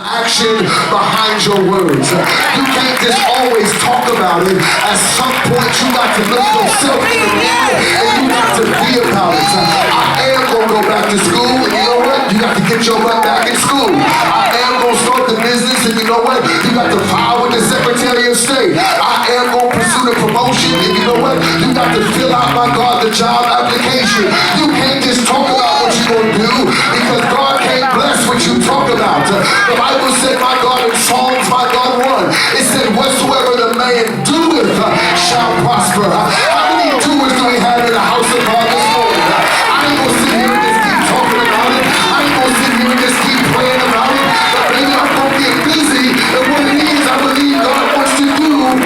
action behind your words. You can't just always talk about it. At some point, you got to look yourself in the mirror and you got to be about it. I am going to go back to school, and you know what? You got to get your butt back in school. I am going to start the business, and you know what? You got to file with the Secretary of State. I am going to pursue the promotion, and you know what? You got to fill out, my God, the job application. You can't just talk about what you're going to do, because God can't bless what you talk about. The Bible said, my God, in Psalms, my God, 1, it said, whatsoever the man doeth shall prosper. How many doers do we have in the house of God this morning? I ain't going to sit here and just keep talking about it. I ain't going to sit here and just keep praying about it. But maybe I'm going to get busy in what it is I believe God wants to do in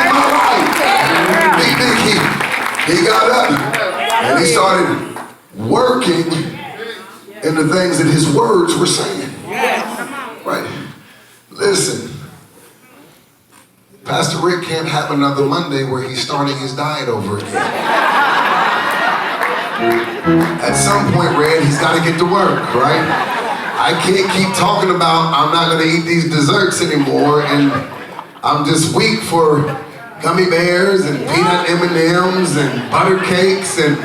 my life. He got up and he started working in the things that his words were saying. Right? Listen, Pastor Rick can't have another Monday where he's starting his diet over again. At some point, Red, he's got to get to work, right? I can't keep talking about I'm not going to eat these desserts anymore, and I'm just weak for gummy bears and peanut M&Ms and butter cakes. And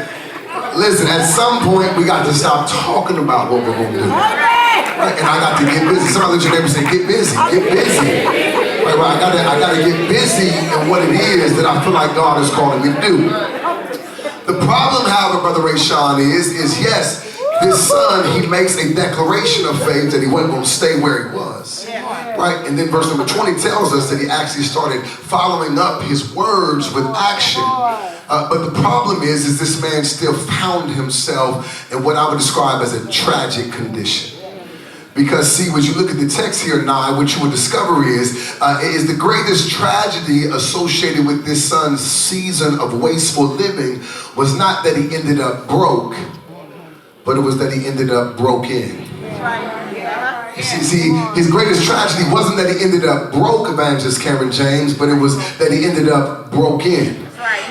listen, at some point, we got to stop talking about what we're going to do. Right? And I got to get busy. Somebody let your neighbor say, get busy, get busy. Right? I gotta get busy in what it is that I feel like God is calling me to do. The problem, however, Brother Ray Sean, is yes, this son, he makes a declaration of faith that he wasn't going to stay where he was. Right? And then verse number 20 tells us that he actually started following up his words with action. But the problem is this man still found himself in what I would describe as a tragic condition. Because see, when you look at the text here, Nye, what you will discover is the greatest tragedy associated with this son's season of wasteful living was not that he ended up broke, but it was that he ended up broken. See, his greatest tragedy wasn't that he ended up broke, Evangelist Cameron James, but it was that he ended up broken.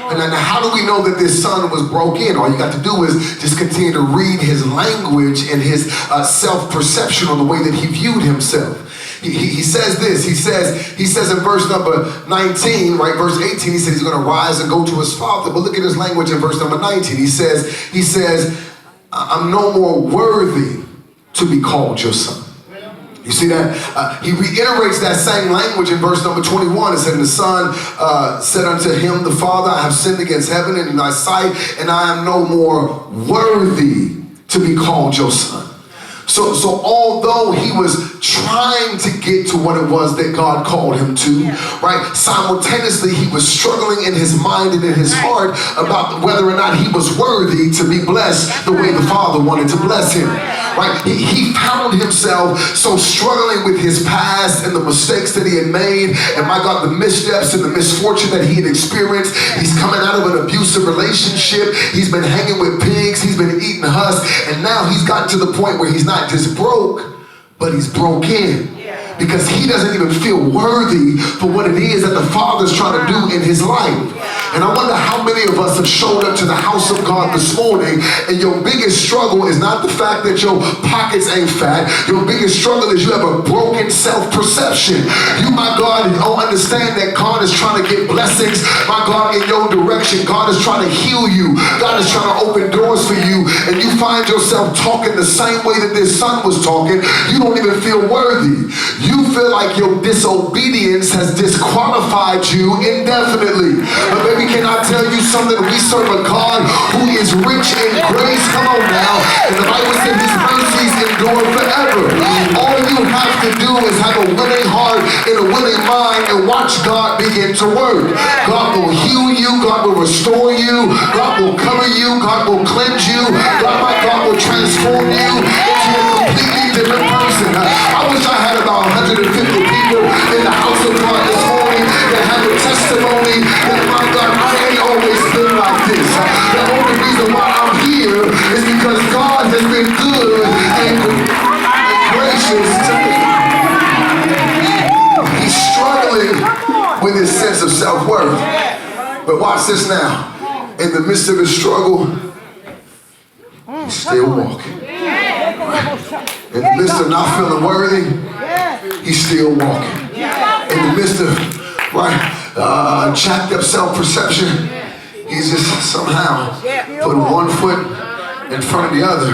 And now how do we know that this son was broken? All you got to do is just continue to read his language and his self-perception on the way that he viewed himself. He says this, he says in verse number 19, right, verse 18, he said he's going to rise and go to his father. But look at his language in verse number 19. He says, I'm no more worthy to be called your son. You see that? He reiterates that same language in verse number 21. It said, and the son said unto him, the father, I have sinned against heaven and in thy sight, and I am no more worthy to be called your son. So although he was trying to get to what it was that God called him to, right, simultaneously he was struggling in his mind and in his heart about whether or not he was worthy to be blessed the way the Father wanted to bless him. Right? He found himself so struggling with his past and the mistakes that he had made, and my God, the missteps and the misfortune that he had experienced. He's coming out of an abusive relationship. He's been hanging with pigs. He's been eating husk, and now he's gotten to the point where he's not just broke, but he's broken. Because he doesn't even feel worthy for what it is that the Father's trying to do in his life. And I wonder how many of us have showed up to the house of God this morning, and your biggest struggle is not the fact that your pockets ain't fat. Your biggest struggle is you have a broken self-perception. You, my God, don't understand that God is trying to get blessings, my God, in your direction. God is trying to heal you. God is trying to open doors for you, and you find yourself talking the same way that this son was talking. You don't even feel worthy. You feel like your disobedience has disqualified you indefinitely. But baby, can I tell you something? We serve a God who is rich in grace. Come on now. And the Bible says his mercies endure forever. All you have to do is have a willing heart and a willing mind and watch God begin to work. God will heal you. God will restore you. God will cover you. God will cleanse you. God will transform you into a completely different person. I wish I had about 150 people in the house of God this morning that have a testimony that, my God, I ain't always been like this. The only reason why I'm here is because God has been good and gracious to me. He's struggling with his sense of self-worth. But watch this now. In the midst of his struggle, he's still walking. In the midst of not feeling worthy, he's still walking. In the midst of jacked up self-perception, he's just somehow putting one foot in front of the other,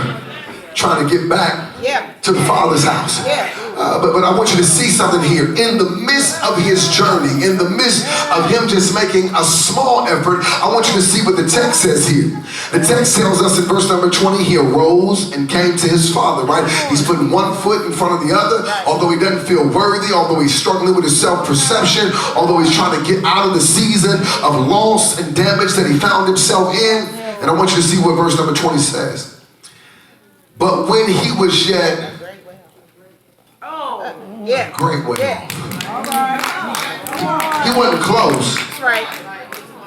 trying to get back to the Father's house. But I want you to see something here. In the midst of his journey, in the midst of him just making a small effort, I want you to see what the text says here. The text tells us in verse number 20, he arose and came to his father, right? He's putting one foot in front of the other, although he doesn't feel worthy, although he's struggling with his self-perception, although he's trying to get out of the season of loss and damage that he found himself in. And I want you to see what verse number 20 says. But when he was yet great way off. He wasn't close.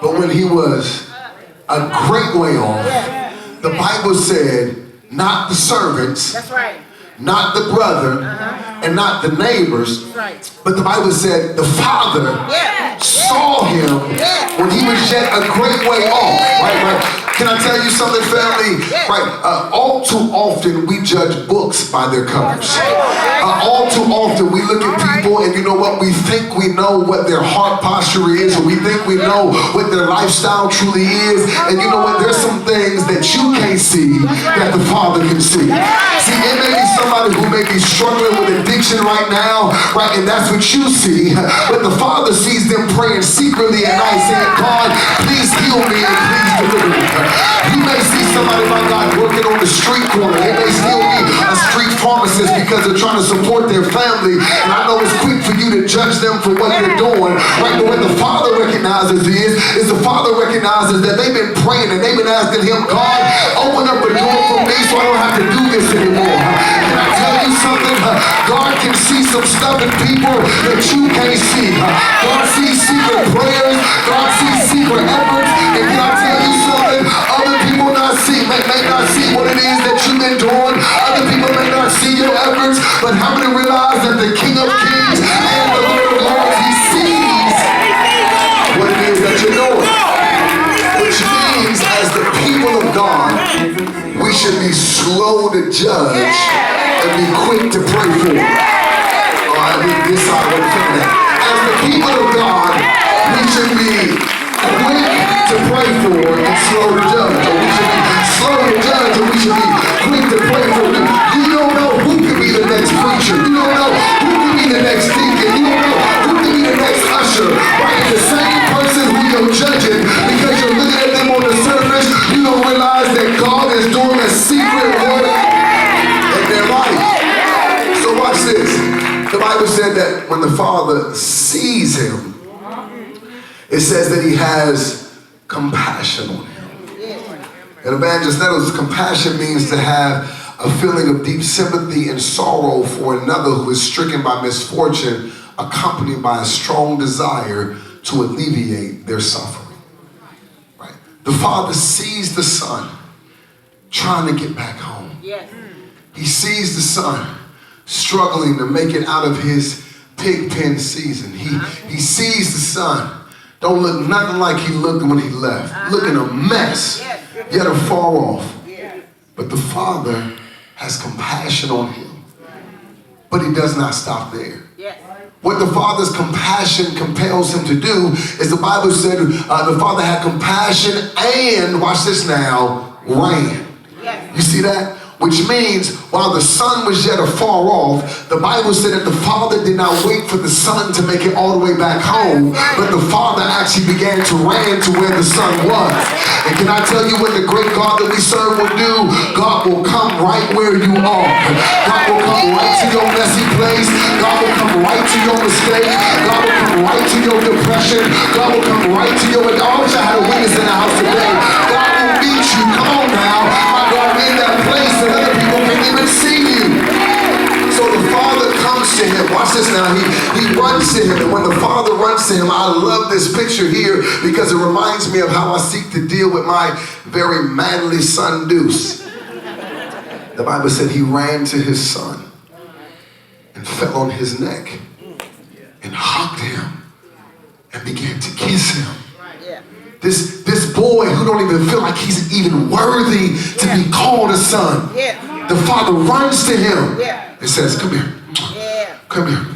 But when he was a great way off, the Bible said, not the servants, not the brother, and not the neighbors, but the Bible said the Father saw him when he was yet a great way off. Right? Can I tell you something, family? All too often we judge books by their covers. All too often we look at people and you know what? We think we know what their heart posture is, or we think we know what their lifestyle truly is. And you know what? There's some things that you can't see that the Father can see. See, it may be somebody who may be struggling with addiction right now, right? And that's what you see. But the Father sees them praying secretly at night saying, God, please heal me and please deliver me. You may see somebody, my God, working on the street corner. They may still be a street pharmacist because they're trying to support their family. And I know it's quick for you to judge them for what they're doing. Right? But what the Father recognizes is the Father recognizes that they've been praying and they've been asking him, God, open up a door for me so I don't have to do this anymore. Can I tell you something? God can see some stuff in people that you can't see. God sees secret prayers. God sees secret efforts. And can I tell you something? Other people may not see what it is that you've been doing. Other people may not see your efforts. But how many realize that the King of Kings and the Lord of Lords, he sees what it is that you're doing? Which means as the people of God, we should be slow to judge and be quick to pray for. I mean, this side of the as the people of God, we should be quick to pray for and slow to judge. Or we should be slow to judge, or we should be quick to pray for. You don't know who could be the next preacher. You don't know who could be the next deacon. You don't know who could be the next usher. Right? The same person who you're judging because you're looking at them on the surface, you don't realize that God is doing a secret work in their life. So watch this. The Bible said that when the Father sees him, it says that he has compassion on him. And Evangelist Nettles, compassion means to have a feeling of deep sympathy and sorrow for another who is stricken by misfortune, accompanied by a strong desire to alleviate their suffering. Right? The Father sees the Son trying to get back home. He sees the Son struggling to make it out of his pig pen season. He sees the Son don't look nothing like he looked when he left. Looking a mess, yet afar off. But the Father has compassion on him. But he does not stop there. What the Father's compassion compels him to do is the Bible said the Father had compassion and, watch this now, ran. You see that? Which means while the Son was yet afar off, the Bible said that the Father did not wait for the Son to make it all the way back home, but the Father actually began to run to where the Son was. And can I tell you what the great God that we serve will do? God will come right where you are. God will come right to your messy place. God will come right to your mistake. God will come right to your depression. God will come right to your... I wish I had a witness in the house today. God will meet you. Come on now. My God, in that place that other people can't even see you. So the Father comes to him. Watch this now. He runs to him. And when the Father runs to him, I love this picture here because it reminds me of how I seek to deal with my very manly son, Deuce. The Bible said he ran to his son and fell on his neck and hugged him and began to kiss him. This boy who don't even feel like he's even worthy to be called a son. The Father runs to him and says, come here. Come here.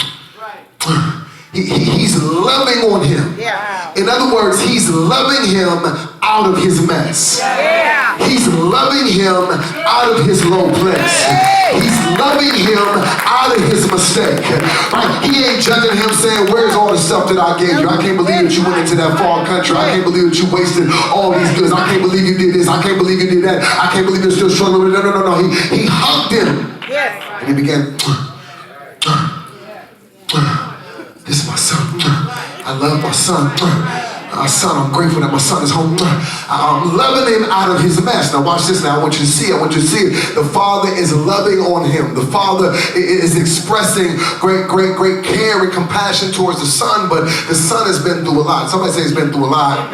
he's loving on him. In other words, he's loving him out of his mess. He's loving him out of his low place. He's loving him out of his mistake. Right? He ain't judging him saying, where's all the stuff that I gave you? I can't believe that you went into that far country. I can't believe that you wasted all these goods. I can't believe you did this. I can't believe you did that. I can't believe you're still struggling with it. No. He hugged him. And he began, this is my son. I love my son. Son, I'm grateful that my son is home. I'm loving him out of his mess. Now watch this now. I want you to see it. The father is loving on him. The father is expressing great care and compassion towards the son, but the son has been through a lot. Somebody say he's been through a lot.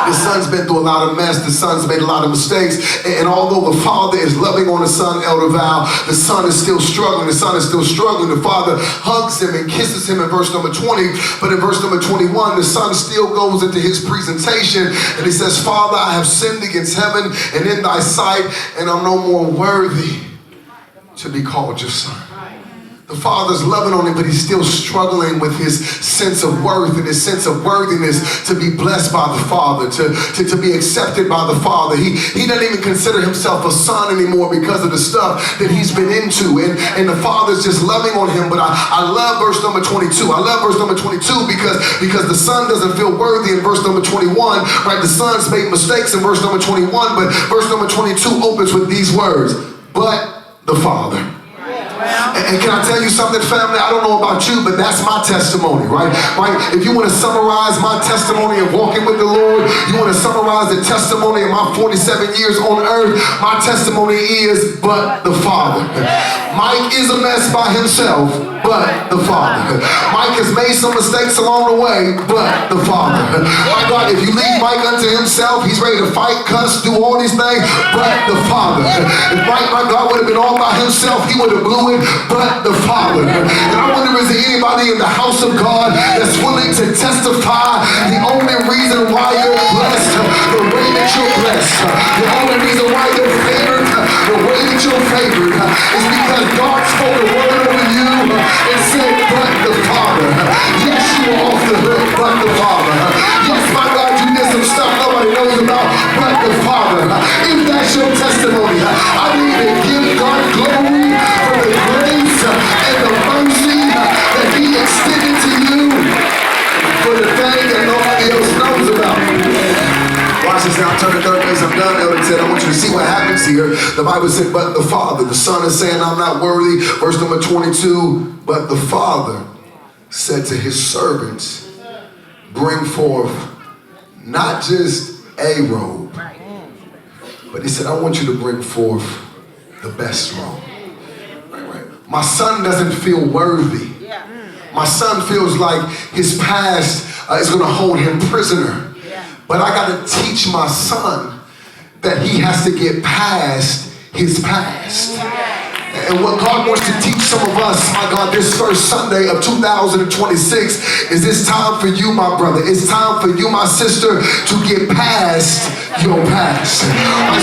The son's been through a lot of mess. The son's made a lot of mistakes. And although the father is loving on the son, Elder Val, the son is still struggling. The father hugs him and kisses him in verse number 20. But in verse number 21, the son still goes into his presentation and he says, Father, I have sinned against heaven and in thy sight, and I'm no more worthy to be called your son. The father's loving on him, but he's still struggling with his sense of worth and his sense of worthiness to be blessed by the father, to be accepted by the father. He doesn't even consider himself a son anymore because of the stuff that he's been into. And the father's just loving on him. But I love verse number 22. I love verse number 22 because the son doesn't feel worthy in verse number 21. Right? The son's made mistakes in verse number 21, but verse number 22 opens with these words, but the father. And can I tell you something, family? I don't know about you, but that's my testimony, right? If you want to summarize my testimony of walking with the Lord, you want to summarize the testimony of my 47 years on earth, my testimony is, but the Father. Mike is a mess by himself, but the Father. Mike has made some mistakes along the way, but the Father. My God, if you leave Mike unto himself, he's ready to fight, cuss, do all these things, but the Father. If Mike, my God, would have been all by himself, he would have blew it, but the Father. And I wonder, is there anybody in the house of God that's willing to testify the only reason why you're blessed, the way that you're blessed, the only reason why you're favored, the way that you're favored, is because God spoke a word over you and said, but the Father. Yes, you are off the hook, but the Father. Yes, my God, you did some stuff nobody knows about, but the Father. If that's your testimony, I need to give God glory for the grace and the mercy that he extended to you for the thing that nobody else knows about. Watch this now. Turn the third place. I'm done. Elder said, I want you to see what happens here. The Bible said, but the Father. The Son is saying, I'm not worthy. Verse number 22, but the Father said to his servants, bring forth not just a robe, but he said, I want you to bring forth the best robe. My son doesn't feel worthy. My son feels like his past is going to hold him prisoner. But I got to teach my son that he has to get past his past. And what God wants to teach some of us, my God, this first Sunday of 2026 is it's time for you, my brother. It's time for you, my sister, to get past your past.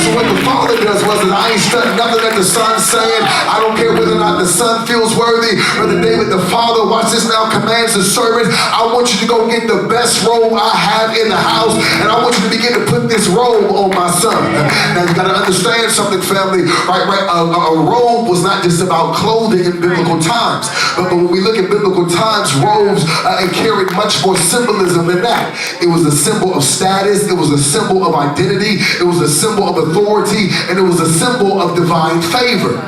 So what the Father does was that I ain't studying nothing that the Son's saying. I don't care whether or not the Son feels worthy. Brother David, the Father, watch this now, commands the servant, I want you to go get the best robe I have in the house, and I want you to begin to put this robe on my son. Now you got to understand something, family. Right? A robe was not just about clothing in biblical times, but when we look at biblical times, robes carried much more symbolism than that. It was a symbol of status. It was a symbol of identity. It was a symbol of authority, and it was a symbol of divine favor.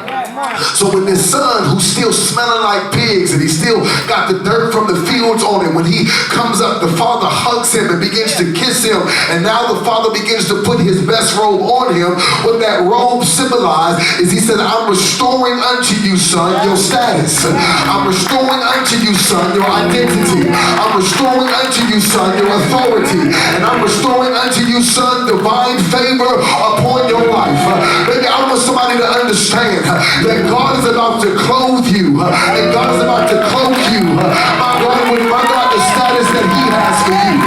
So when this son, who's still smelling like pigs and he still got the dirt from the fields on him, when he comes up, the father hugs him and begins to kiss him, and now the father begins to put his best robe on him. What that robe symbolized is he said, I'm restoring unto you, son, your status. I'm restoring unto you, son, your identity. I'm restoring unto you, son, your authority. And I'm restoring unto you, son, divine favor upon your life. Maybe I want somebody to understand that God is about to clothe you, and God is about to cloak you, my God, with the status that he has for you.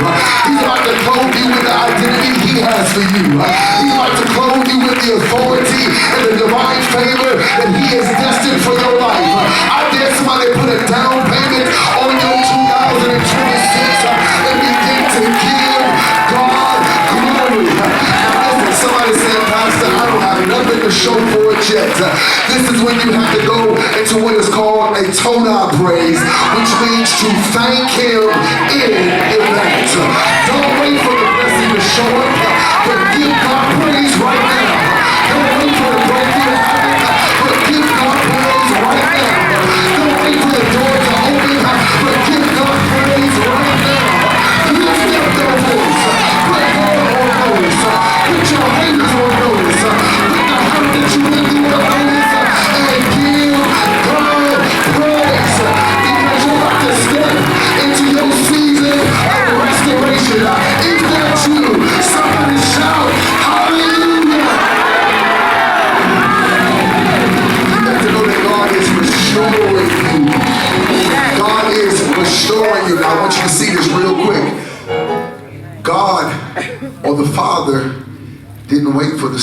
He's about to clothe you with the identity he has for you. He's about to clothe you with the authority and the divine favor that he has destined for your life. I dare somebody put a down payment on your praise, which means to thank him in advance. Don't wait for the blessing to show up, but give God praise right now. Don't wait for the breakthrough to happen, but give God praise right now. Don't wait for the door to open, but give God praise right now. Lift up your voice, put God on notice, put your haters on notice, put the hurt that you went through on notice, and give God praise, because you're about to step into your season of restoration. Is that you? Somebody shout, hallelujah! You have to know that God is restoring you. God is restoring you. Now I want you to see this real quick. God or the Father didn't wait for the